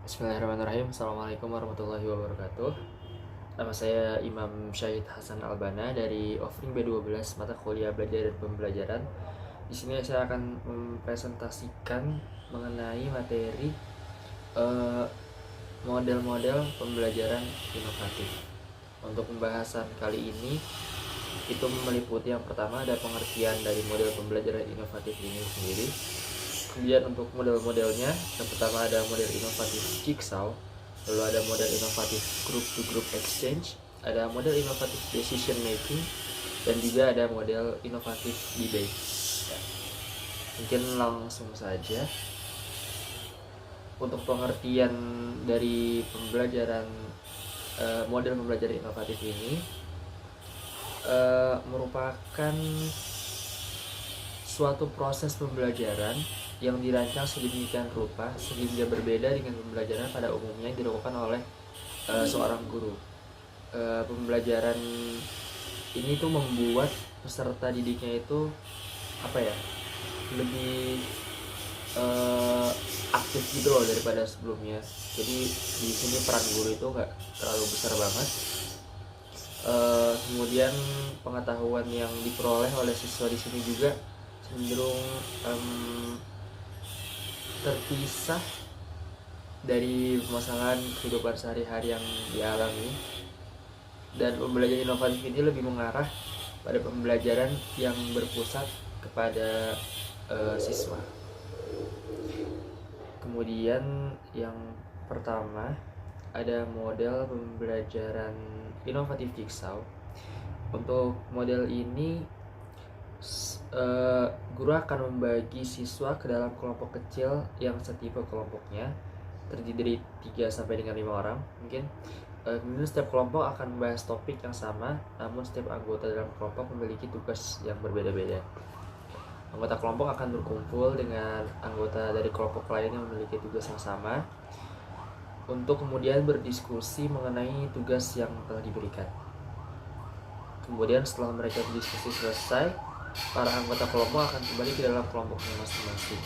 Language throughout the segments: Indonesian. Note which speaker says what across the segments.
Speaker 1: Bismillahirrahmanirrahim. Assalamualaikum warahmatullahi wabarakatuh. Nama saya Imam Syahid Hasan Albana dari Offering B12 mata kuliah belajar dan pembelajaran. Di sini saya akan mempresentasikan mengenai materi eh, model-model pembelajaran inovatif. Untuk pembahasan kali ini itu meliputi yang pertama ada pengertian dari model pembelajaran inovatif ini sendiri. Kemudian untuk model-modelnya, yang pertama ada model inovatif Jigsaw, lalu ada model inovatif Group to Group Exchange, ada model inovatif Decision Making, dan juga ada model inovatif Debate. Ya. Mungkin langsung saja. Untuk pengertian dari pembelajaran model pembelajaran inovatif ini merupakan suatu proses pembelajaran yang dirancang sedemikian rupa sehingga berbeda dengan pembelajaran pada umumnya yang dilakukan oleh seorang guru. Pembelajaran ini tuh membuat peserta didiknya itu lebih aktif gitu loh daripada sebelumnya. Jadi di sini peran guru itu nggak terlalu besar banget. Kemudian pengetahuan yang diperoleh oleh siswa di sini juga cenderung terpisah dari permasalahan kehidupan sehari-hari yang dialami, dan pembelajaran inovatif ini lebih mengarah pada pembelajaran yang berpusat kepada siswa. Kemudian yang pertama ada model pembelajaran inovatif Jigsaw. Untuk model ini guru akan membagi siswa ke dalam kelompok kecil yang setipe kelompoknya, terdiri dari 3 sampai dengan 5 orang mungkin. Kemudian setiap kelompok akan membahas topik yang sama, namun setiap anggota dalam kelompok memiliki tugas yang berbeda-beda. Anggota kelompok akan berkumpul dengan anggota dari kelompok lain yang memiliki tugas yang sama untuk kemudian berdiskusi mengenai tugas yang telah diberikan. Kemudian setelah mereka berdiskusi selesai, para anggota kelompok akan kembali ke dalam kelompoknya masing-masing.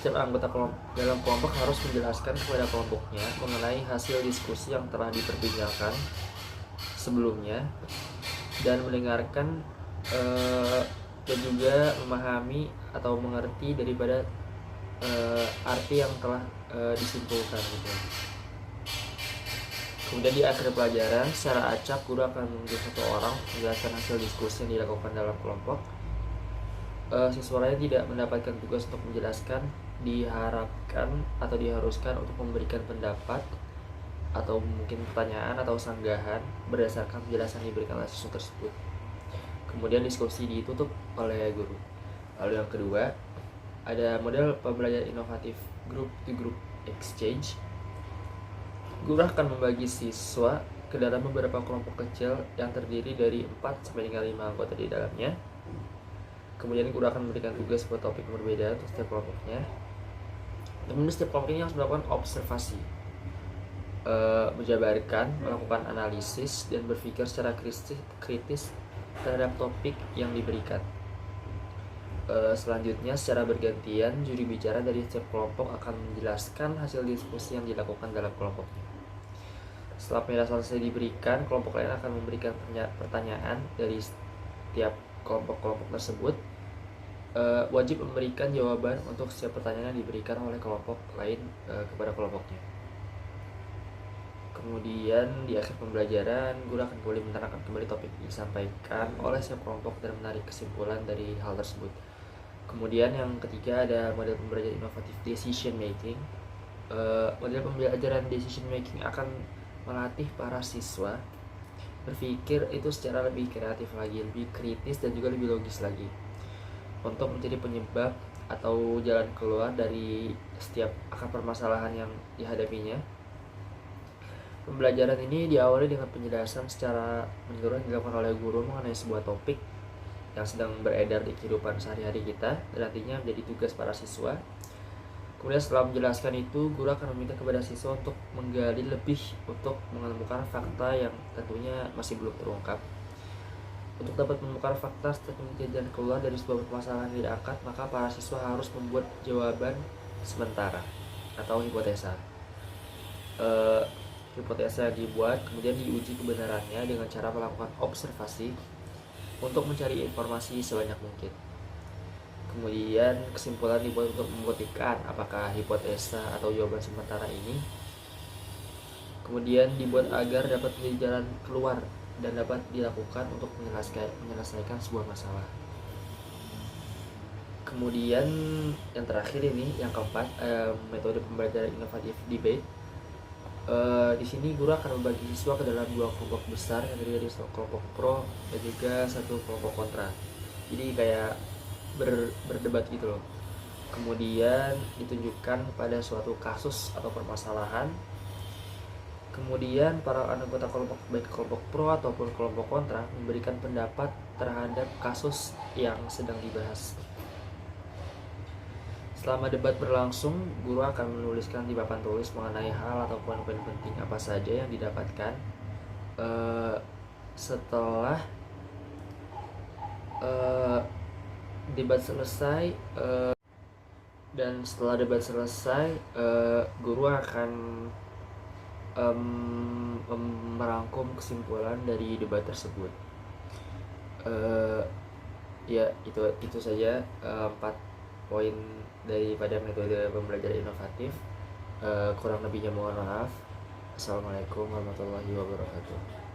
Speaker 1: Setiap anggota dalam kelompok harus menjelaskan kepada kelompoknya mengenai hasil diskusi yang telah diperbincangkan sebelumnya, dan mendengarkan dan juga memahami atau mengerti daripada arti yang telah disimpulkan gitu. Kemudian di akhir pelajaran secara acak guru akan menunjuk satu orang menjelaskan hasil diskusi yang dilakukan dalam kelompok. Siswa lain tidak mendapatkan tugas untuk menjelaskan, diharapkan atau diharuskan untuk memberikan pendapat atau mungkin pertanyaan atau sanggahan berdasarkan penjelasan yang diberikan oleh siswa tersebut. Kemudian diskusi ditutup oleh guru. Lalu yang kedua ada model pembelajaran inovatif Group to Group Exchange. Guru akan membagi siswa ke dalam beberapa kelompok kecil yang terdiri dari 4 sampai dengan 5 anggota di dalamnya. Kemudian guru akan memberikan tugas buat topik yang berbeda untuk setiap kelompoknya. Kemudian setiap kelompok ini harus melakukan observasi, menjabarkan, melakukan analisis, dan berpikir secara kritis terhadap topik yang diberikan. Selanjutnya secara bergantian juri bicara dari setiap kelompok akan menjelaskan hasil diskusi yang dilakukan dalam kelompoknya. Setelah penjelasan selesai diberikan, kelompok lain akan memberikan pertanyaan dari setiap kelompok-kelompok tersebut. Wajib memberikan jawaban untuk setiap pertanyaan yang diberikan oleh kelompok lain kepada kelompoknya. Kemudian di akhir pembelajaran, guru akan boleh menerangkan kembali topik yang disampaikan oleh setiap kelompok dan menarik kesimpulan dari hal tersebut. Kemudian yang ketiga ada model pembelajaran inovatif Decision Making. Model pembelajaran Decision Making akan melatih para siswa berpikir itu secara lebih kreatif lagi, lebih kritis dan juga lebih logis lagi, untuk mencari penyebab atau jalan keluar dari setiap akar permasalahan yang dihadapinya. Pembelajaran ini diawali dengan penjelasan secara menyeluruh yang dilakukan oleh guru mengenai sebuah topik yang sedang beredar di kehidupan sehari-hari kita dan nantinya menjadi tugas para siswa. Kemudian setelah menjelaskan itu, guru akan meminta kepada siswa untuk menggali lebih untuk menemukan fakta yang tentunya masih belum terungkap. Untuk dapat menemukan fakta serta jalan keluar dari sebuah permasalahan yang diangkat, maka para siswa harus membuat jawaban sementara atau hipotesa. Eh, Hipotesa dibuat, kemudian diuji kebenarannya dengan cara melakukan observasi untuk mencari informasi sebanyak mungkin. Kemudian kesimpulan dibuat untuk membuktikan apakah hipotesa atau jawaban sementara ini kemudian dibuat agar dapat menjadi jalan keluar dan dapat dilakukan untuk menyelesaikan sebuah masalah. Kemudian yang terakhir ini, yang keempat, metode pembelajaran inovatif debate. Di sini guru akan membagi siswa ke dalam dua kelompok besar, yang terdiri dari kelompok pro dan juga satu kelompok kontra. Jadi kayak berdebat gitu loh. Kemudian ditunjukkan pada suatu kasus atau permasalahan. Kemudian para anggota kelompok, baik kelompok pro ataupun kelompok kontra, memberikan pendapat terhadap kasus yang sedang dibahas. Selama debat berlangsung, guru akan menuliskan di papan tulis mengenai hal atau poin-poin penting apa saja yang didapatkan setelah debat selesai. Dan setelah debat selesai, guru akan merangkum kesimpulan dari debat tersebut. Ya itu saja 4 poin daripada metode pembelajaran inovatif. Kurang lebihnya mohon maaf. Assalamualaikum warahmatullahi wabarakatuh.